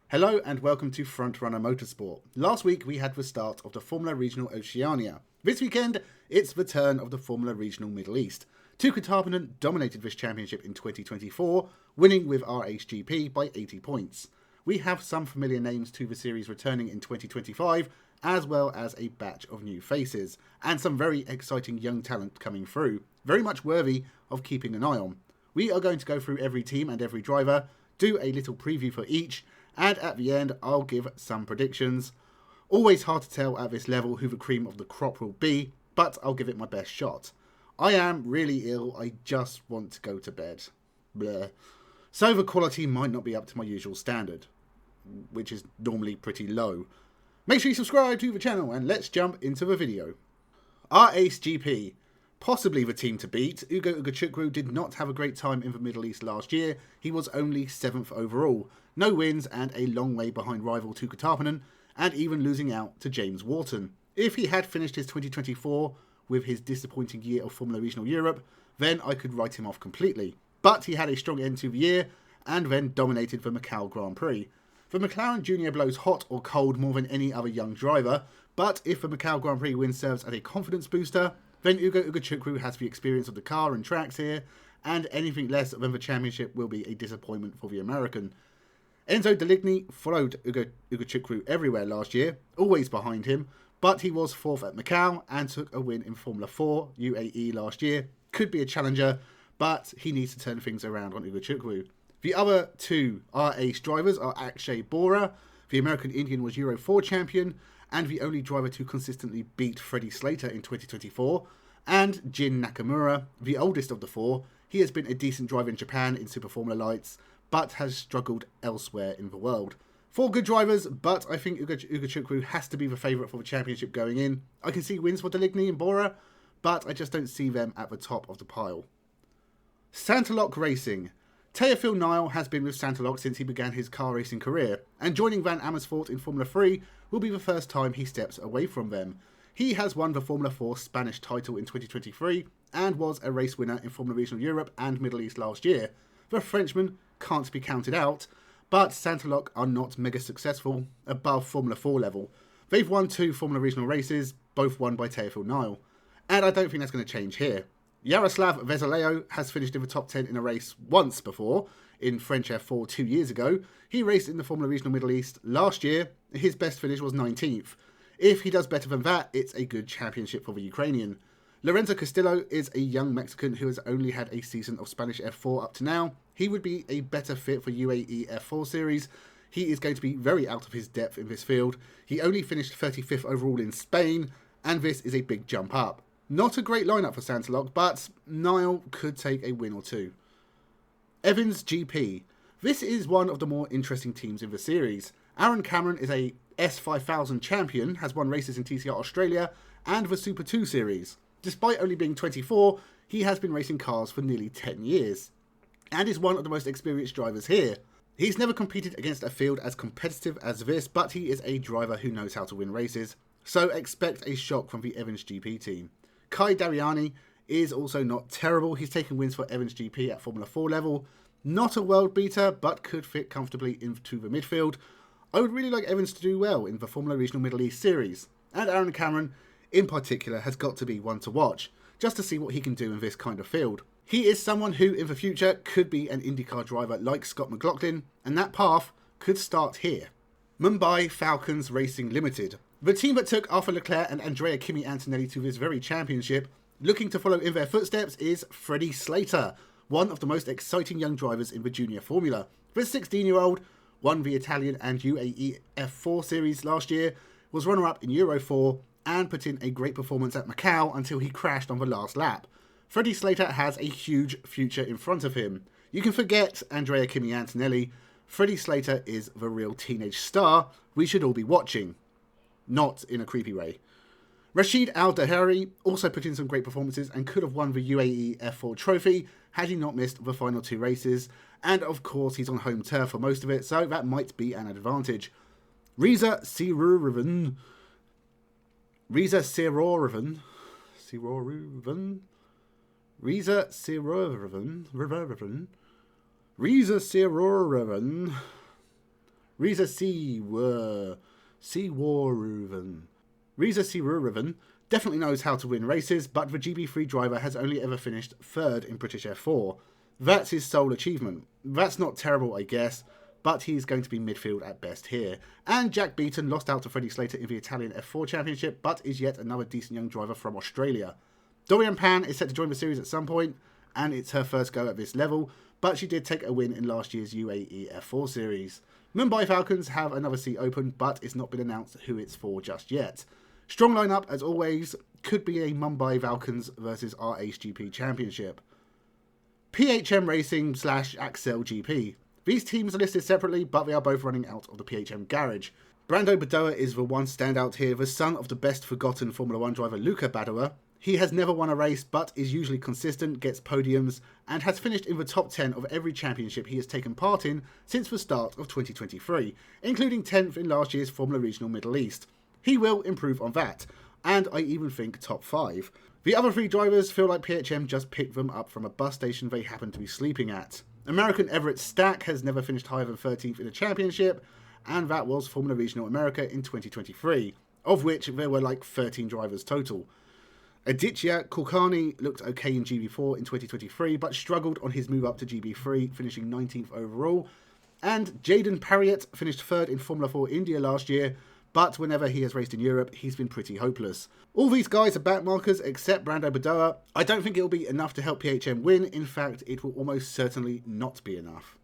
Hello and welcome to Frontrunner Motorsport. Last week we had the start of the Formula Regional Oceania. This weekend it's the turn of the Formula Regional Middle East. Tuukka Tarpinen dominated this championship in 2024, winning with RHGP by 80 points. We have some familiar names to the series returning in 2025, as well as a batch of new faces, and some very exciting young talent coming through, very much worthy of keeping an eye on. We are going to go through every team and every driver, do a little preview for each, and at the end I'll give some predictions. Always hard to tell at this level who the cream of the crop will be, but I'll give it my best shot. I am really ill, I just want to go to bed. Bleh. So the quality might not be up to my usual standard, which is normally pretty low. Make sure you subscribe to the channel and let's jump into the video. Our Ace GP. Possibly the team to beat. Ugo Ugachukwu did not have a great time in the Middle East last year. He was only 7th overall. No wins and a long way behind rival Tuukka Tarpinen, and even losing out to James Wharton. If he had finished his 2024 with his disappointing year of Formula Regional Europe, then I could write him off completely. But he had a strong end to the year, and then dominated the Macau Grand Prix. The McLaren Junior blows hot or cold more than any other young driver, but if the Macau Grand Prix win serves as a confidence booster, then Ugo Ugachukwu has the experience of the car and tracks here, and anything less than the championship will be a disappointment for the American. Enzo Deligny followed Ugo Ugachukwu everywhere last year, always behind him, but he was 4th at Macau and took a win in Formula 4 UAE last year. Could be a challenger, but he needs to turn things around on Ugachukwu. The other two R-Ace drivers are Akshay Bora. The American Indian was Euro 4 champion and the only driver to consistently beat Freddie Slater in 2024. And Jin Nakamura, the oldest of the four. He has been a decent driver in Japan in Super Formula Lights, but has struggled elsewhere in the world. 4 good drivers, but I think Ugachukwu has to be the favourite for the championship going in. I can see wins for Deligny and Bora, but I just don't see them at the top of the pile. Santalock Racing. Teofil Nile has been with Santalock since he began his car racing career, and joining Van Amersfoort in Formula 3 will be the first time he steps away from them. He has won the Formula 4 Spanish title in 2023 and was a race winner in Formula Regional Europe and Middle East last year. The Frenchman can't be counted out, but Santalock are not mega successful above Formula 4 level. They've won 2 Formula Regional races, both won by Teofil Nile, and I don't think that's going to change here. Yaroslav Vezaleo has finished in the top 10 in a race once before, in French F4 2 years ago. He raced in the Formula Regional Middle East last year. His best finish was 19th. If he does better than that, it's a good championship for the Ukrainian. Lorenzo Castillo is a young Mexican who has only had a season of Spanish F4 up to now. He would be a better fit for UAE F4 series. He is going to be very out of his depth in this field. He only finished 35th overall in Spain, and this is a big jump up. Not a great lineup for Santalock, but Nile could take a win or two. Evans GP. This is one of the more interesting teams in the series. Aaron Cameron is a S5000 champion, has won races in TCR Australia and the Super 2 series. Despite only being 24, he has been racing cars for nearly 10 years, and is one of the most experienced drivers here. He's never competed against a field as competitive as this, but he is a driver who knows how to win races, so expect a shock from the Evans GP team. Kai Dariani is also not terrible. He's taken wins for Evans GP at Formula 4 level. Not a world beater, but could fit comfortably into the midfield. I would really like Evans to do well in the Formula Regional Middle East series. And Aaron Cameron, in particular, has got to be one to watch, just to see what he can do in this kind of field. He is someone who, in the future, could be an IndyCar driver like Scott McLaughlin, and that path could start here. Mumbai Falcons Racing Limited. The team that took Arthur Leclerc and Andrea Kimi Antonelli to this very championship, looking to follow in their footsteps, is Freddie Slater, one of the most exciting young drivers in the junior formula. The 16-year-old won the Italian and UAE F4 series last year, was runner-up in Euro 4, and put in a great performance at Macau until he crashed on the last lap. Freddie Slater has a huge future in front of him. You can forget Andrea Kimi Antonelli. Freddie Slater is the real teenage star we should all be watching. Not in a creepy way. Rashid Al-Dahari also put in some great performances and could have won the UAE F4 trophy had he not missed the final 2 races. And of course he's on home turf for most of it, so that might be an advantage. Reza Siroravan. Reza Siroravan. Siroravan. Reza Siroravan. Reza Siroravan. Riza Siwuruvan definitely knows how to win races, but the GB3 driver has only ever finished third in British F4. That's his sole achievement. That's not terrible, I guess, but he's going to be midfield at best here. And Jack Beaton lost out to Freddie Slater in the Italian F4 Championship, but is yet another decent young driver from Australia. Dorian Pan is set to join the series at some point, and it's her first go at this level, but she did take a win in last year's UAE F4 series. Mumbai Falcons have another seat open, but it's not been announced who it's for just yet. Strong lineup, as always, could be a Mumbai Falcons versus RHGP Championship. PHM Racing / Axel GP. These teams are listed separately, but they are both running out of the PHM garage. Brando Badoa is the one standout here, the son of the best forgotten Formula 1 driver Luca Badoa. He has never won a race, but is usually consistent, gets podiums, and has finished in the top 10 of every championship he has taken part in since the start of 2023, including 10th in last year's Formula Regional Middle East. He will improve on that, and I even think top 5. The other 3 drivers feel like PHM just picked them up from a bus station they happen to be sleeping at. American Everett Stack has never finished higher than 13th in a championship, and that was Formula Regional America in 2023, of which there were like 13 drivers total. Aditya Kulkarni looked okay in GB4 in 2023, but struggled on his move up to GB3, finishing 19th overall. And Jaden Parriott finished 3rd in Formula 4 India last year, but whenever he has raced in Europe, he's been pretty hopeless. All these guys are backmarkers except Brando Badoa. I don't think it will be enough to help PHM win. In fact, it will almost certainly not be enough.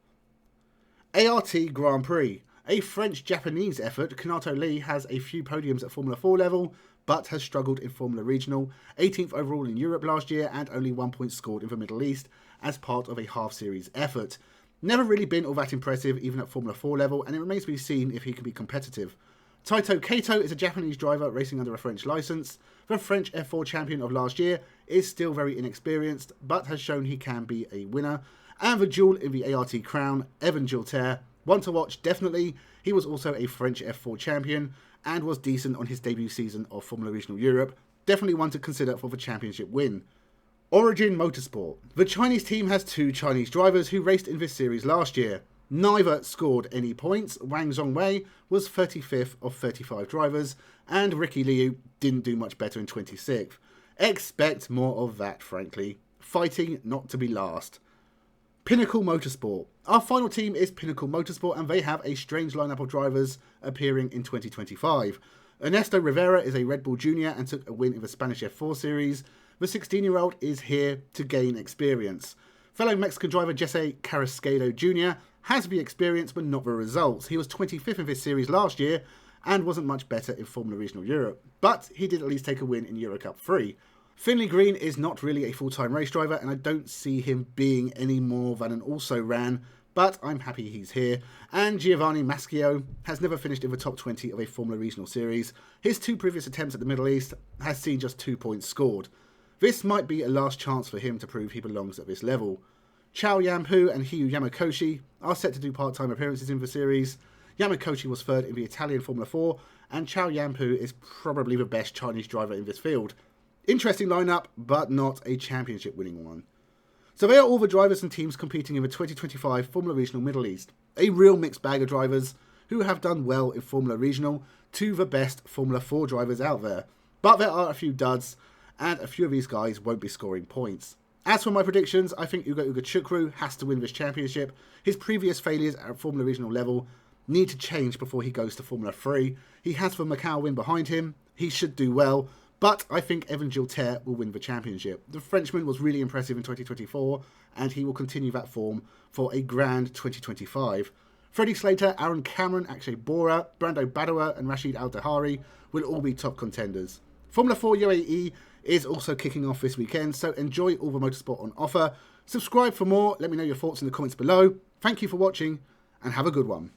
ART Grand Prix. A French-Japanese effort, Kanato Lee has a few podiums at Formula 4 level, but has struggled in Formula Regional, 18th overall in Europe last year, and only 1 point scored in the Middle East as part of a half-series effort. Never really been all that impressive, even at Formula 4 level, and it remains to be seen if he can be competitive. Taito Kato is a Japanese driver racing under a French licence. The French F4 champion of last year is still very inexperienced, but has shown he can be a winner. And the jewel in the ART crown, Evan Gilter, one to watch definitely. He was also a French F4 champion and was decent on his debut season of Formula Regional Europe. Definitely one to consider for the championship win. Origin Motorsport. The Chinese team has 2 Chinese drivers who raced in this series last year. Neither scored any points. Wang Zhongwei was 35th of 35 drivers, and Ricky Liu didn't do much better in 26th. Expect more of that, frankly. Fighting not to be last. Pinnacle Motorsport. Our final team is Pinnacle Motorsport, and they have a strange lineup of drivers appearing in 2025. Ernesto Rivera is a Red Bull Junior and took a win in the Spanish F4 series. The 16-year-old is here to gain experience. Fellow Mexican driver Jesse Carrasquedo Jr. has the experience but not the results. He was 25th in this series last year and wasn't much better in Formula Regional Europe, but he did at least take a win in Eurocup 3. Finley Green is not really a full-time race driver, and I don't see him being any more than an also-ran, but I'm happy he's here. And Giovanni Maschio has never finished in the top 20 of a Formula Regional series. His 2 previous attempts at the Middle East has seen just 2 points scored. This might be a last chance for him to prove he belongs at this level. Chao Yampu and Hiyu Yamakoshi are set to do part-time appearances in the series. Yamakoshi was 3rd in the Italian Formula 4, and Chao Yampu is probably the best Chinese driver in this field. Interesting lineup, but not a championship-winning one. So they are all the drivers and teams competing in the 2025 Formula Regional Middle East. A real mixed bag of drivers who have done well in Formula Regional to the best Formula 4 drivers out there. But there are a few duds, and a few of these guys won't be scoring points. As for my predictions, I think Ugo Chukwu has to win this championship. His previous failures at Formula Regional level need to change before he goes to Formula 3. He has the Macau win behind him. He should do well. But I think Evan Gilter will win the championship. The Frenchman was really impressive in 2024, and he will continue that form for a grand 2025. Freddie Slater, Aaron Cameron, Akshay Bora, Brando Badoa, and Rashid Al-Dahari will all be top contenders. Formula 4 UAE is also kicking off this weekend, so enjoy all the motorsport on offer. Subscribe for more. Let me know your thoughts in the comments below. Thank you for watching, and have a good one.